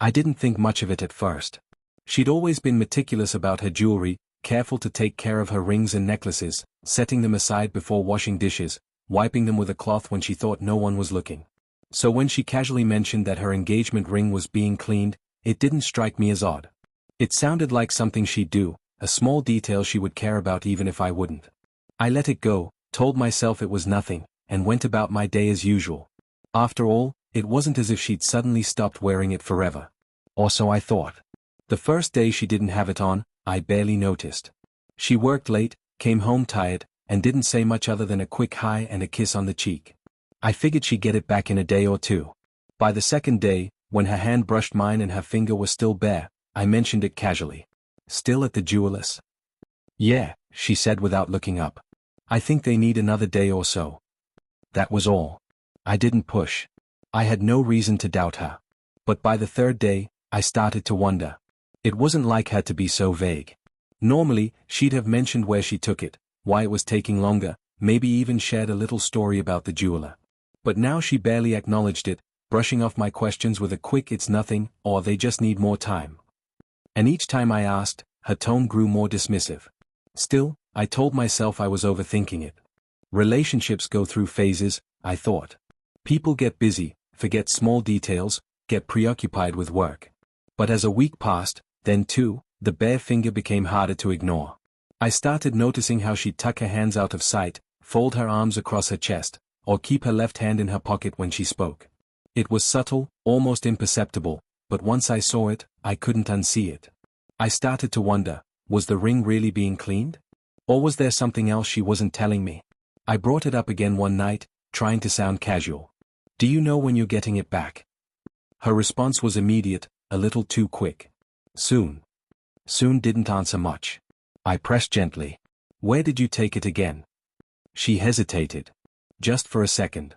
I didn't think much of it at first. She'd always been meticulous about her jewelry, careful to take care of her rings and necklaces, setting them aside before washing dishes, wiping them with a cloth when she thought no one was looking. So when she casually mentioned that her engagement ring was being cleaned, it didn't strike me as odd. It sounded like something she'd do, a small detail she would care about even if I wouldn't. I let it go, told myself it was nothing, and went about my day as usual. After all, it wasn't as if she'd suddenly stopped wearing it forever. Or so I thought. The first day she didn't have it on, I barely noticed. She worked late, came home tired, and didn't say much other than a quick hi and a kiss on the cheek. I figured she'd get it back in a day or two. By the second day, when her hand brushed mine and her finger was still bare, I mentioned it casually. Still at the jeweler's? Yeah, she said without looking up. I think they need another day or so. That was all. I didn't push. I had no reason to doubt her. But by the third day, I started to wonder. It wasn't like her to be so vague. Normally, she'd have mentioned where she took it, why it was taking longer, maybe even shared a little story about the jeweler. But now she barely acknowledged it, brushing off my questions with a quick "it's nothing," or "they just need more time." And each time I asked, her tone grew more dismissive. Still, I told myself I was overthinking it. Relationships go through phases, I thought. People get busy, forget small details, get preoccupied with work. But as a week passed, then too, the bare finger became harder to ignore. I started noticing how she'd tuck her hands out of sight, fold her arms across her chest, or keep her left hand in her pocket when she spoke. It was subtle, almost imperceptible, but once I saw it, I couldn't unsee it. I started to wonder, was the ring really being cleaned? Or was there something else she wasn't telling me? I brought it up again one night, trying to sound casual. Do you know when you're getting it back? Her response was immediate, a little too quick. Soon. Soon didn't answer much. I pressed gently. Where did you take it again? She hesitated. Just for a second.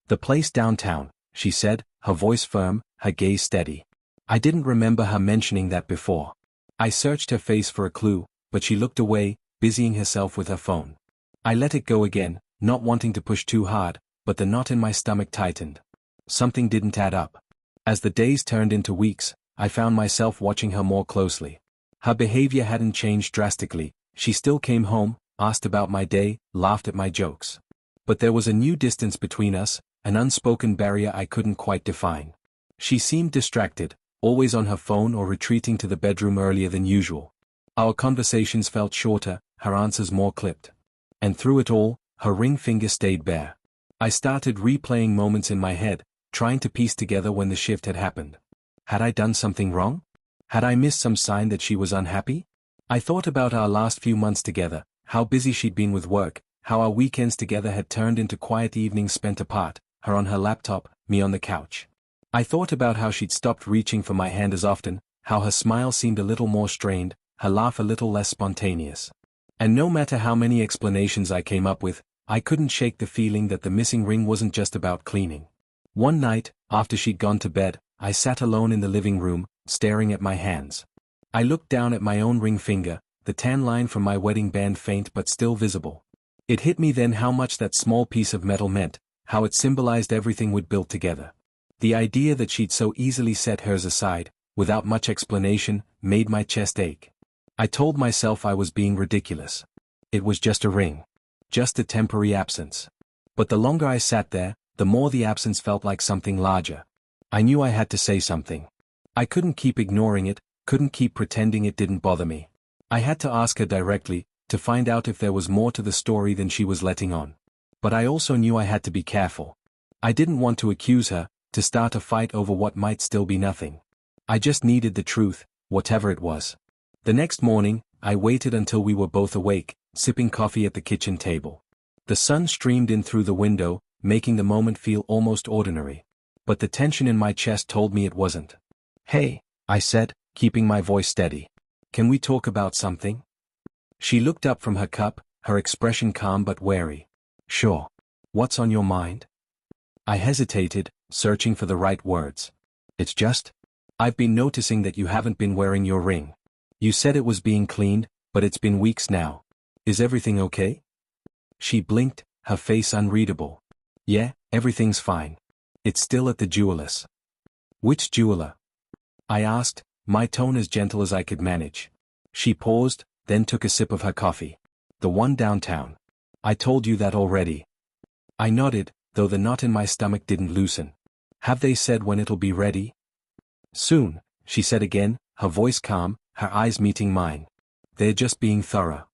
The place downtown, she said, her voice firm, her gaze steady. I didn't remember her mentioning that before. I searched her face for a clue, but she looked away, busying herself with her phone. I let it go again, not wanting to push too hard, but the knot in my stomach tightened. Something didn't add up. As the days turned into weeks, I found myself watching her more closely. Her behavior hadn't changed drastically. She still came home, asked about my day, laughed at my jokes. But there was a new distance between us, an unspoken barrier I couldn't quite define. She seemed distracted, always on her phone or retreating to the bedroom earlier than usual. Our conversations felt shorter, her answers more clipped. And through it all, her ring finger stayed bare. I started replaying moments in my head, trying to piece together when the shift had happened. Had I done something wrong? Had I missed some sign that she was unhappy? I thought about our last few months together, how busy she'd been with work, how our weekends together had turned into quiet evenings spent apart, her on her laptop, me on the couch. I thought about how she'd stopped reaching for my hand as often, how her smile seemed a little more strained, her laugh a little less spontaneous. And no matter how many explanations I came up with, I couldn't shake the feeling that the missing ring wasn't just about cleaning. One night, after she'd gone to bed, I sat alone in the living room, staring at my hands. I looked down at my own ring finger, the tan line from my wedding band faint but still visible. It hit me then how much that small piece of metal meant, how it symbolized everything we'd built together. The idea that she'd so easily set hers aside, without much explanation, made my chest ache. I told myself I was being ridiculous. It was just a ring. Just a temporary absence. But the longer I sat there, the more the absence felt like something larger. I knew I had to say something. I couldn't keep ignoring it, couldn't keep pretending it didn't bother me. I had to ask her directly, to find out if there was more to the story than she was letting on. But I also knew I had to be careful. I didn't want to accuse her, to start a fight over what might still be nothing. I just needed the truth, whatever it was. The next morning, I waited until we were both awake, sipping coffee at the kitchen table. The sun streamed in through the window, making the moment feel almost ordinary. But the tension in my chest told me it wasn't. Hey, I said, keeping my voice steady. Can we talk about something? She looked up from her cup, her expression calm but wary. Sure. What's on your mind? I hesitated, searching for the right words. It's just, I've been noticing that you haven't been wearing your ring. You said it was being cleaned, but it's been weeks now. Is everything okay? She blinked, her face unreadable. Yeah, everything's fine. It's still at the jeweler's. Which jeweler? I asked, my tone as gentle as I could manage. She paused, then took a sip of her coffee. The one downtown. I told you that already. I nodded, though the knot in my stomach didn't loosen. Have they said when it'll be ready? Soon, she said again, her voice calm, her eyes meeting mine. They're just being thorough.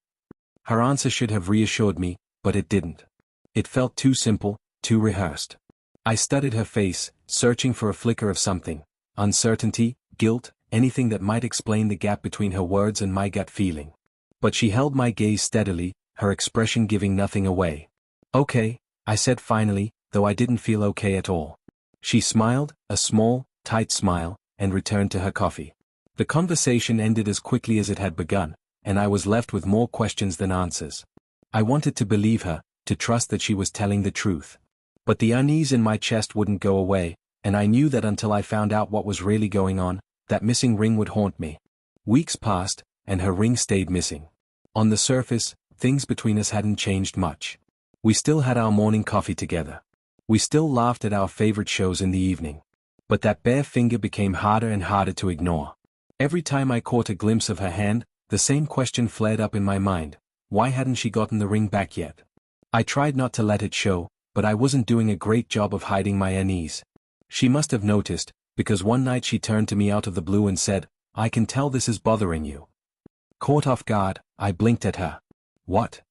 Her answer should have reassured me, but it didn't. It felt too simple, too rehearsed. I studied her face, searching for a flicker of something. Uncertainty, guilt, anything that might explain the gap between her words and my gut feeling. But she held my gaze steadily, her expression giving nothing away. Okay, I said finally, though I didn't feel okay at all. She smiled, a small, tight smile, and returned to her coffee. The conversation ended as quickly as it had begun, and I was left with more questions than answers. I wanted to believe her, to trust that she was telling the truth. But the unease in my chest wouldn't go away, and I knew that until I found out what was really going on, that missing ring would haunt me. Weeks passed, and her ring stayed missing. On the surface, things between us hadn't changed much. We still had our morning coffee together. We still laughed at our favorite shows in the evening. But that bare finger became harder and harder to ignore. Every time I caught a glimpse of her hand, the same question flared up in my mind. Why hadn't she gotten the ring back yet? I tried not to let it show, but I wasn't doing a great job of hiding my unease. She must have noticed, because one night she turned to me out of the blue and said, I can tell this is bothering you. Caught off guard, I blinked at her. What?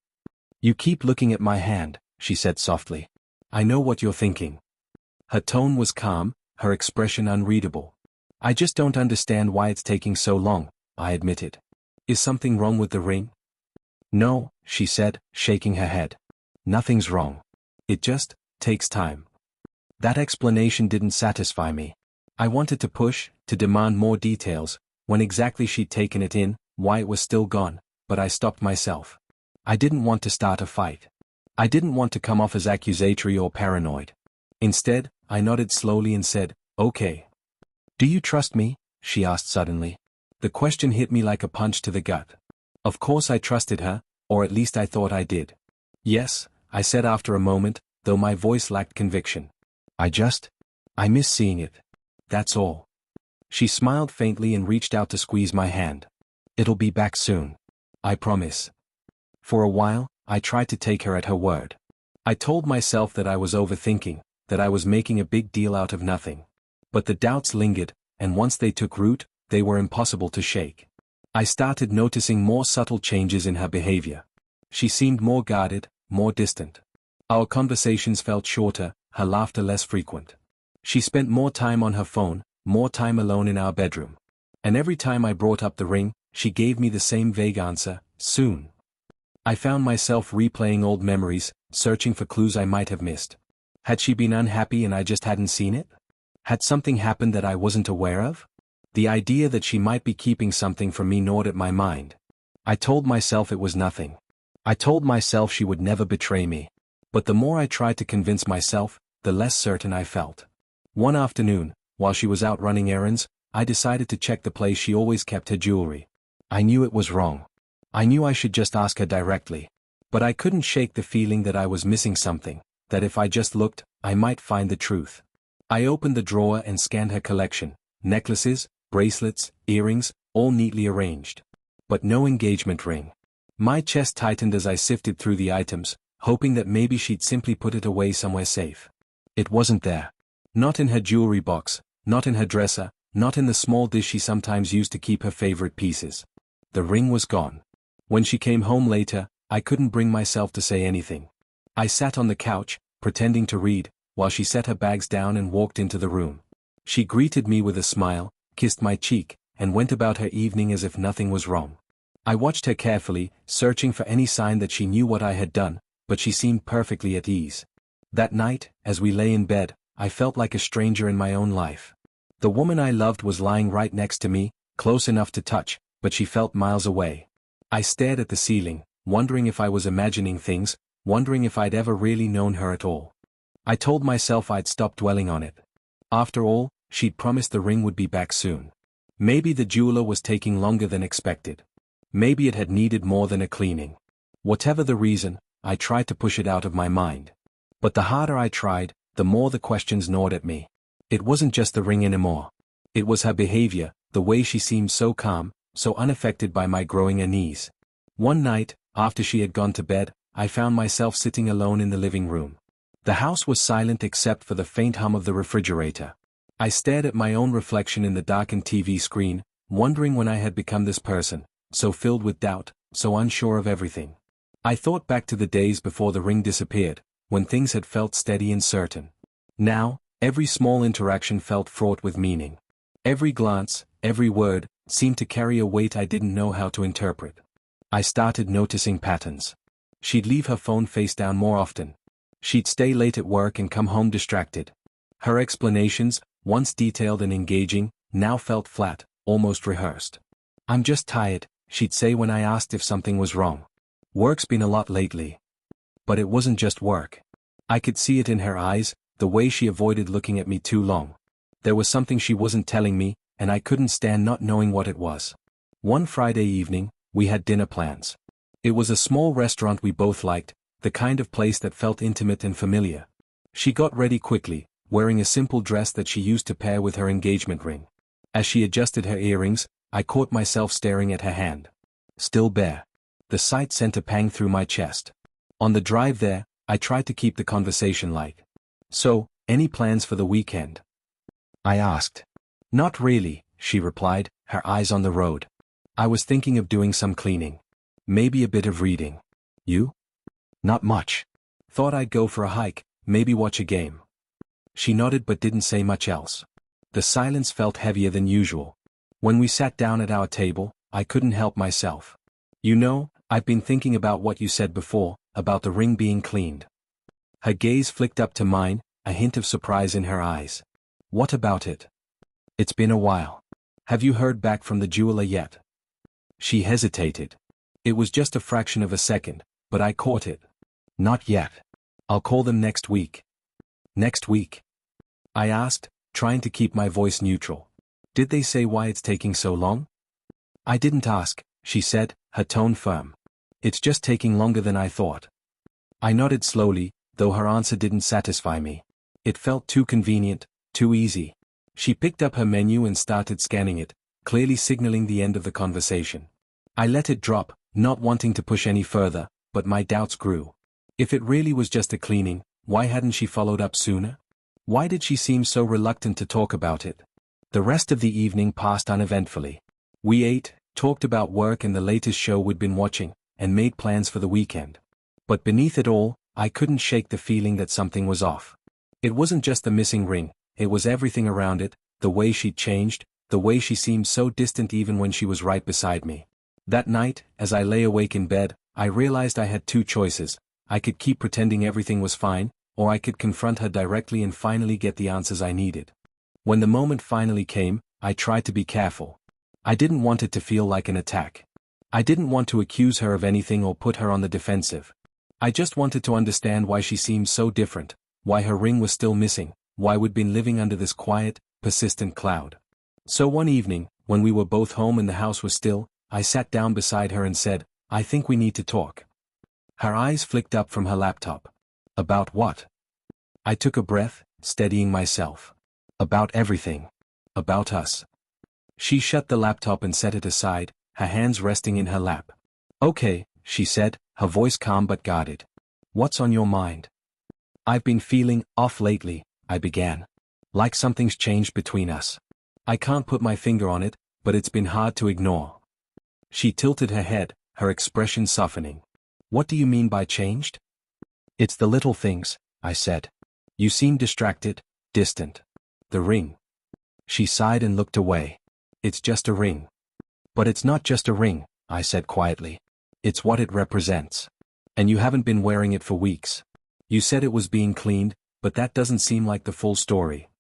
You keep looking at my hand, she said softly. I know what you're thinking. Her tone was calm, her expression unreadable. I just don't understand why it's taking so long, I admitted. Is something wrong with the ring? No, she said, shaking her head. Nothing's wrong. It just takes time. That explanation didn't satisfy me. I wanted to push, to demand more details, when exactly she'd taken it in, why it was still gone, but I stopped myself. I didn't want to start a fight. I didn't want to come off as accusatory or paranoid. Instead, I nodded slowly and said, okay. Do you trust me? She asked suddenly. The question hit me like a punch to the gut. Of course I trusted her, or at least I thought I did. Yes, I said after a moment, though my voice lacked conviction. I miss seeing it. That's all. She smiled faintly and reached out to squeeze my hand. It'll be back soon. I promise. For a while, I tried to take her at her word. I told myself that I was overthinking, that I was making a big deal out of nothing. But the doubts lingered, and once they took root, they were impossible to shake. I started noticing more subtle changes in her behavior. She seemed more guarded, more distant. Our conversations felt shorter, her laughter less frequent. She spent more time on her phone, more time alone in our bedroom. And every time I brought up the ring, she gave me the same vague answer, soon. I found myself replaying old memories, searching for clues I might have missed. Had she been unhappy and I just hadn't seen it? Had something happened that I wasn't aware of? The idea that she might be keeping something from me gnawed at my mind. I told myself it was nothing. I told myself she would never betray me. But the more I tried to convince myself, the less certain I felt. One afternoon, while she was out running errands, I decided to check the place she always kept her jewelry. I knew it was wrong. I knew I should just ask her directly. But I couldn't shake the feeling that I was missing something, that if I just looked, I might find the truth. I opened the drawer and scanned her collection, necklaces, bracelets, earrings, all neatly arranged. But no engagement ring. My chest tightened as I sifted through the items, hoping that maybe she'd simply put it away somewhere safe. It wasn't there. Not in her jewelry box, not in her dresser, not in the small dish she sometimes used to keep her favorite pieces. The ring was gone. When she came home later, I couldn't bring myself to say anything. I sat on the couch, pretending to read, while she set her bags down and walked into the room. She greeted me with a smile, kissed my cheek, and went about her evening as if nothing was wrong. I watched her carefully, searching for any sign that she knew what I had done, but she seemed perfectly at ease. That night, as we lay in bed, I felt like a stranger in my own life. The woman I loved was lying right next to me, close enough to touch, but she felt miles away. I stared at the ceiling, wondering if I was imagining things, wondering if I'd ever really known her at all. I told myself I'd stop dwelling on it. After all, she'd promised the ring would be back soon. Maybe the jeweler was taking longer than expected. Maybe it had needed more than a cleaning. Whatever the reason, I tried to push it out of my mind. But the harder I tried, the more the questions gnawed at me. It wasn't just the ring anymore. It was her behavior, the way she seemed so calm, so unaffected by my growing unease. One night, after she had gone to bed, I found myself sitting alone in the living room. The house was silent except for the faint hum of the refrigerator. I stared at my own reflection in the darkened TV screen, wondering when I had become this person, so filled with doubt, so unsure of everything. I thought back to the days before the ring disappeared, when things had felt steady and certain. Now, every small interaction felt fraught with meaning. Every glance, every word, seemed to carry a weight I didn't know how to interpret. I started noticing patterns. She'd leave her phone face down more often. She'd stay late at work and come home distracted. Her explanations, once detailed and engaging, now felt flat, almost rehearsed. "I'm just tired," she'd say when I asked if something was wrong. "Work's been a lot lately." But it wasn't just work. I could see it in her eyes, the way she avoided looking at me too long. There was something she wasn't telling me, and I couldn't stand not knowing what it was. One Friday evening, we had dinner plans. It was a small restaurant we both liked, the kind of place that felt intimate and familiar. She got ready quickly, wearing a simple dress that she used to pair with her engagement ring. As she adjusted her earrings, I caught myself staring at her hand. Still bare. The sight sent a pang through my chest. On the drive there, I tried to keep the conversation light. "So, any plans for the weekend?" I asked. "Not really," she replied, her eyes on the road. "I was thinking of doing some cleaning. Maybe a bit of reading. You?" "Not much. Thought I'd go for a hike, maybe watch a game." She nodded but didn't say much else. The silence felt heavier than usual. When we sat down at our table, I couldn't help myself. "You know, I've been thinking about what you said before, about the ring being cleaned." Her gaze flicked up to mine, a hint of surprise in her eyes. "What about it?" "It's been a while. Have you heard back from the jeweler yet?" She hesitated. It was just a fraction of a second, but I caught it. "Not yet. I'll call them next week." "Next week?" I asked, trying to keep my voice neutral. "Did they say why it's taking so long?" "I didn't ask," she said, her tone firm. "It's just taking longer than I thought." I nodded slowly, though her answer didn't satisfy me. It felt too convenient, too easy. She picked up her menu and started scanning it, clearly signaling the end of the conversation. I let it drop, not wanting to push any further, but my doubts grew. If it really was just a cleaning, why hadn't she followed up sooner? Why did she seem so reluctant to talk about it? The rest of the evening passed uneventfully. We ate, talked about work and the latest show we'd been watching, and made plans for the weekend. But beneath it all, I couldn't shake the feeling that something was off. It wasn't just the missing ring, it was everything around it, the way she'd changed, the way she seemed so distant even when she was right beside me. That night, as I lay awake in bed, I realized I had two choices. I could keep pretending everything was fine, or I could confront her directly and finally get the answers I needed. When the moment finally came, I tried to be careful. I didn't want it to feel like an attack. I didn't want to accuse her of anything or put her on the defensive. I just wanted to understand why she seemed so different, why her ring was still missing, why we'd been living under this quiet, persistent cloud. So one evening, when we were both home and the house was still, I sat down beside her and said, "I think we need to talk." Her eyes flicked up from her laptop. "About what?" I took a breath, steadying myself. "About everything. About us." She shut the laptop and set it aside, her hands resting in her lap. "Okay," she said, her voice calm but guarded. "What's on your mind?" "I've been feeling off lately," I began. "Like something's changed between us. I can't put my finger on it, but it's been hard to ignore." She tilted her head, her expression softening. "What do you mean by changed?" "It's the little things," I said. "You seem distracted, distant. The ring." She sighed and looked away. "It's just a ring." "But it's not just a ring," I said quietly. "It's what it represents. And you haven't been wearing it for weeks. You said it was being cleaned, but that doesn't seem like the full story."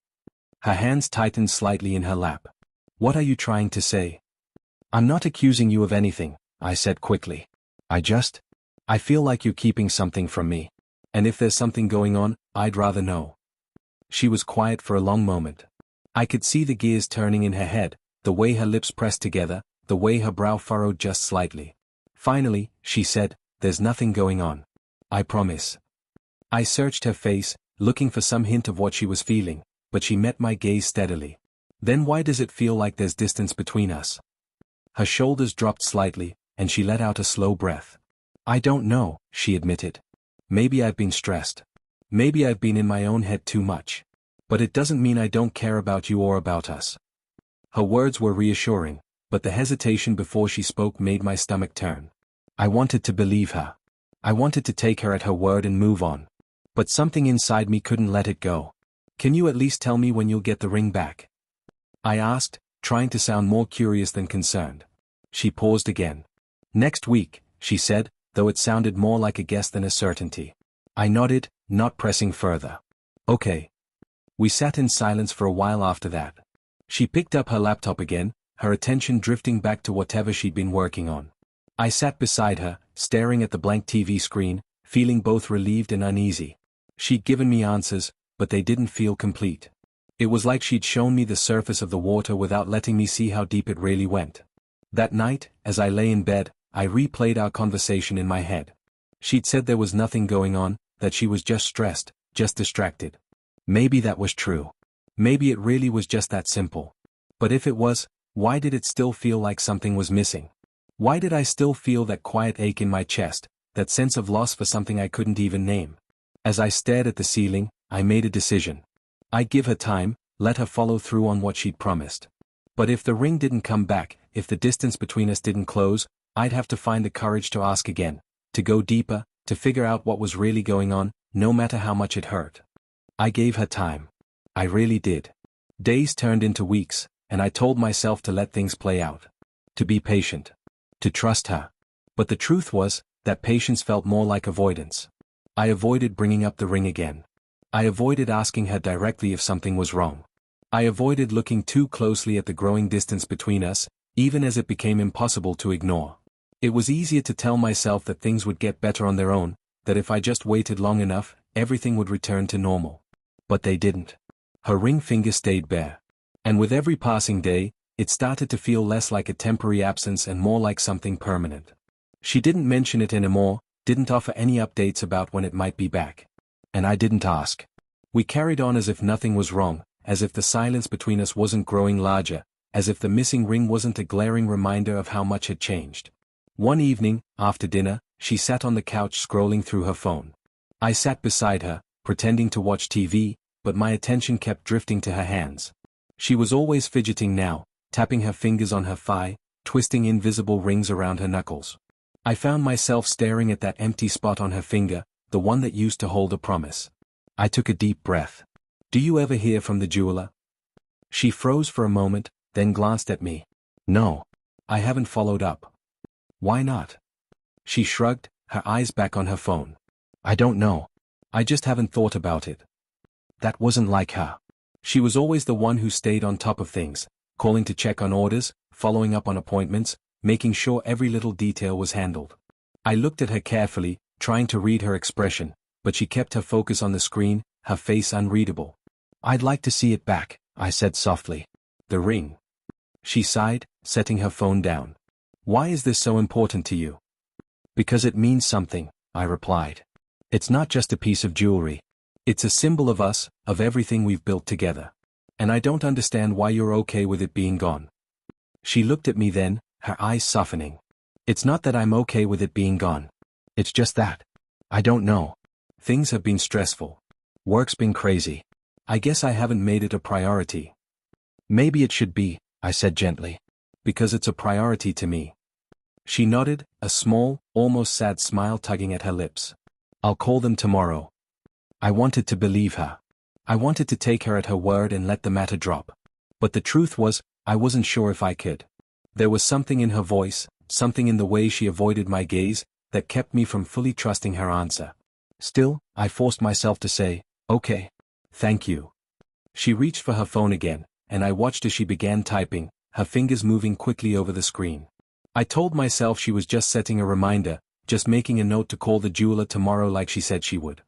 Her hands tightened slightly in her lap. "What are you trying to say?" "I'm not accusing you of anything," I said quickly. I feel like you're keeping something from me. And if there's something going on, I'd rather know." She was quiet for a long moment. I could see the gears turning in her head, the way her lips pressed together, the way her brow furrowed just slightly. Finally, she said, "There's nothing going on. I promise." I searched her face, looking for some hint of what she was feeling, but she met my gaze steadily. Then why does it feel like there's distance between us? Her shoulders dropped slightly, and she let out a slow breath. I don't know, she admitted. Maybe I've been stressed. Maybe I've been in my own head too much. But it doesn't mean I don't care about you or about us. Her words were reassuring, but the hesitation before she spoke made my stomach turn. I wanted to believe her. I wanted to take her at her word and move on. But something inside me couldn't let it go. Can you at least tell me when you'll get the ring back? I asked, trying to sound more curious than concerned. She paused again. Next week, she said, though it sounded more like a guess than a certainty. I nodded, not pressing further. Okay. We sat in silence for a while after that. She picked up her laptop again, her attention drifting back to whatever she'd been working on. I sat beside her, staring at the blank TV screen, feeling both relieved and uneasy. She'd given me answers, but they didn't feel complete. It was like she'd shown me the surface of the water without letting me see how deep it really went. That night, as I lay in bed, I replayed our conversation in my head. She'd said there was nothing going on, that she was just stressed, just distracted. Maybe that was true. Maybe it really was just that simple. But if it was, why did it still feel like something was missing? Why did I still feel that quiet ache in my chest, that sense of loss for something I couldn't even name? As I stared at the ceiling, I made a decision. I'd give her time, let her follow through on what she'd promised. But if the ring didn't come back, if the distance between us didn't close, I'd have to find the courage to ask again, to go deeper, to figure out what was really going on, no matter how much it hurt. I gave her time. I really did. Days turned into weeks, and I told myself to let things play out. To be patient. To trust her. But the truth was, that patience felt more like avoidance. I avoided bringing up the ring again. I avoided asking her directly if something was wrong. I avoided looking too closely at the growing distance between us, even as it became impossible to ignore. It was easier to tell myself that things would get better on their own, that if I just waited long enough, everything would return to normal. But they didn't. Her ring finger stayed bare. And with every passing day, it started to feel less like a temporary absence and more like something permanent. She didn't mention it anymore, didn't offer any updates about when it might be back. And I didn't ask. We carried on as if nothing was wrong, as if the silence between us wasn't growing larger, as if the missing ring wasn't a glaring reminder of how much had changed. One evening, after dinner, she sat on the couch scrolling through her phone. I sat beside her, pretending to watch TV, but my attention kept drifting to her hands. She was always fidgeting now, tapping her fingers on her thigh, twisting invisible rings around her knuckles. I found myself staring at that empty spot on her finger, the one that used to hold a promise. I took a deep breath. Do you ever hear from the jeweler? She froze for a moment, then glanced at me. No. I haven't followed up. Why not? She shrugged, her eyes back on her phone. I don't know. I just haven't thought about it. That wasn't like her. She was always the one who stayed on top of things, calling to check on orders, following up on appointments, making sure every little detail was handled. I looked at her carefully, trying to read her expression, but she kept her focus on the screen, her face unreadable. I'd like to see it back, I said softly. The ring. She sighed, setting her phone down. Why is this so important to you? Because it means something, I replied. It's not just a piece of jewelry. It's a symbol of us, of everything we've built together. And I don't understand why you're okay with it being gone. She looked at me then, her eyes softening. It's not that I'm okay with it being gone. It's just that. I don't know. Things have been stressful. Work's been crazy. I guess I haven't made it a priority. Maybe it should be, I said gently. Because it's a priority to me. She nodded, a small, almost sad smile tugging at her lips. I'll call them tomorrow. I wanted to believe her. I wanted to take her at her word and let the matter drop. But the truth was, I wasn't sure if I could. There was something in her voice, something in the way she avoided my gaze, that kept me from fully trusting her answer. Still, I forced myself to say, okay. Thank you. She reached for her phone again, and I watched as she began typing, her fingers moving quickly over the screen. I told myself she was just setting a reminder, just making a note to call the jeweler tomorrow like she said she would.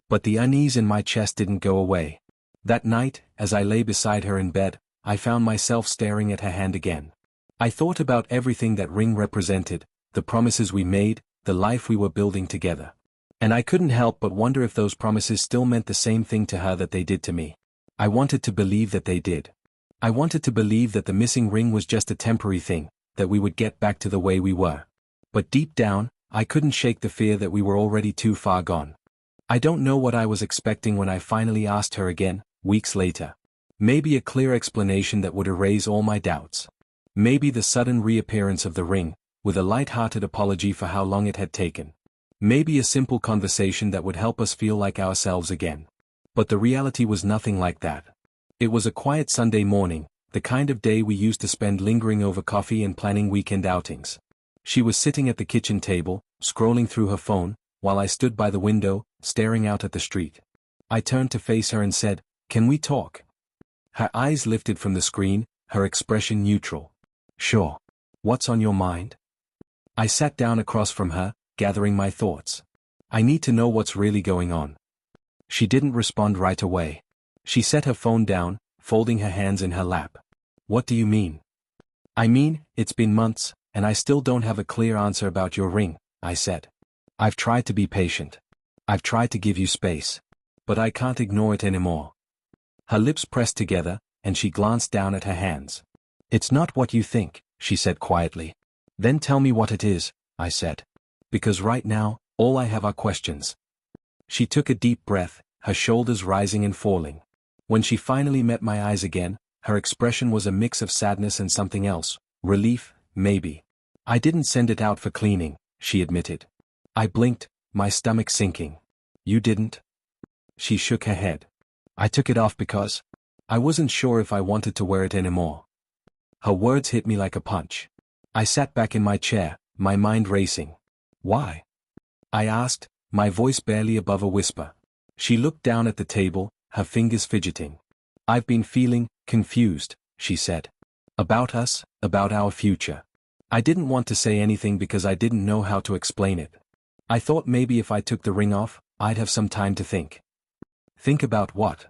But the unease in my chest didn't go away. That night, as I lay beside her in bed, I found myself staring at her hand again. I thought about everything that ring represented, the promises we made, the life we were building together. And I couldn't help but wonder if those promises still meant the same thing to her that they did to me. I wanted to believe that they did. I wanted to believe that the missing ring was just a temporary thing, that we would get back to the way we were. But deep down, I couldn't shake the fear that we were already too far gone. I don't know what I was expecting when I finally asked her again, weeks later. Maybe a clear explanation that would erase all my doubts. Maybe the sudden reappearance of the ring, with a light-hearted apology for how long it had taken. Maybe a simple conversation that would help us feel like ourselves again. But the reality was nothing like that. It was a quiet Sunday morning, the kind of day we used to spend lingering over coffee and planning weekend outings. She was sitting at the kitchen table, scrolling through her phone, while I stood by the window, staring out at the street. I turned to face her and said, "Can we talk?" Her eyes lifted from the screen, her expression neutral. "Sure. What's on your mind?" I sat down across from her, gathering my thoughts. "I need to know what's really going on." She didn't respond right away. She set her phone down, folding her hands in her lap. "What do you mean?" "I mean, it's been months, and I still don't have a clear answer about your ring," I said. "I've tried to be patient. I've tried to give you space. But I can't ignore it anymore." Her lips pressed together, and she glanced down at her hands. "It's not what you think," she said quietly. "Then tell me what it is," I said. "Because right now, all I have are questions." She took a deep breath, her shoulders rising and falling. When she finally met my eyes again, her expression was a mix of sadness and something else, relief, maybe. "I didn't send it out for cleaning," she admitted. I blinked, my stomach sinking. "You didn't?" She shook her head. "I took it off because I wasn't sure if I wanted to wear it anymore." Her words hit me like a punch. I sat back in my chair, my mind racing. "Why?" I asked, my voice barely above a whisper. She looked down at the table, her fingers fidgeting. "I've been feeling confused," she said. "About us, about our future." I didn't want to say anything because I didn't know how to explain it. I thought maybe if I took the ring off, I'd have some time to think. "Think about what?"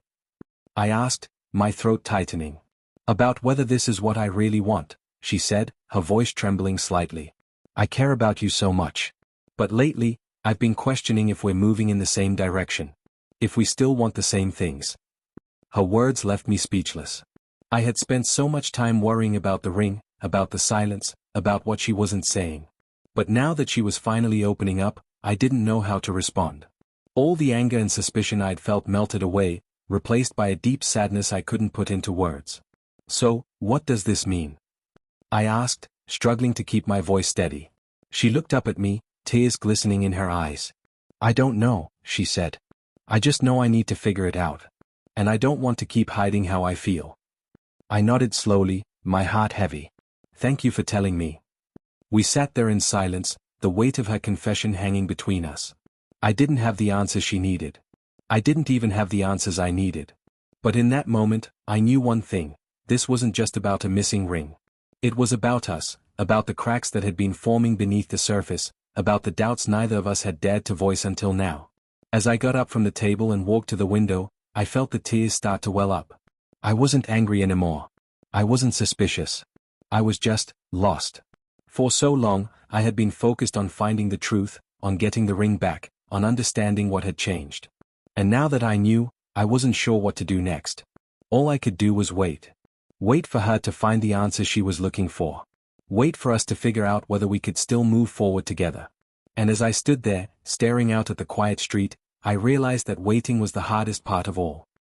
I asked, my throat tightening. "About whether this is what I really want," she said, her voice trembling slightly. "I care about you so much. But lately, I've been questioning if we're moving in the same direction. If we still want the same things." Her words left me speechless. I had spent so much time worrying about the ring, about the silence, about what she wasn't saying. But now that she was finally opening up, I didn't know how to respond. All the anger and suspicion I'd felt melted away, replaced by a deep sadness I couldn't put into words. "So, what does this mean?" I asked, struggling to keep my voice steady. She looked up at me, tears glistening in her eyes. "I don't know," she said. "I just know I need to figure it out. And I don't want to keep hiding how I feel." I nodded slowly, my heart heavy. "Thank you for telling me." We sat there in silence, the weight of her confession hanging between us. I didn't have the answers she needed. I didn't even have the answers I needed. But in that moment, I knew one thing: this wasn't just about a missing ring. It was about us, about the cracks that had been forming beneath the surface, about the doubts neither of us had dared to voice until now. As I got up from the table and walked to the window, I felt the tears start to well up. I wasn't angry anymore. I wasn't suspicious. I was just lost. For so long, I had been focused on finding the truth, on getting the ring back, on understanding what had changed. And now that I knew, I wasn't sure what to do next. All I could do was wait. Wait for her to find the answers she was looking for. Wait for us to figure out whether we could still move forward together. And as I stood there, staring out at the quiet street, I realized that waiting was the hardest part of all.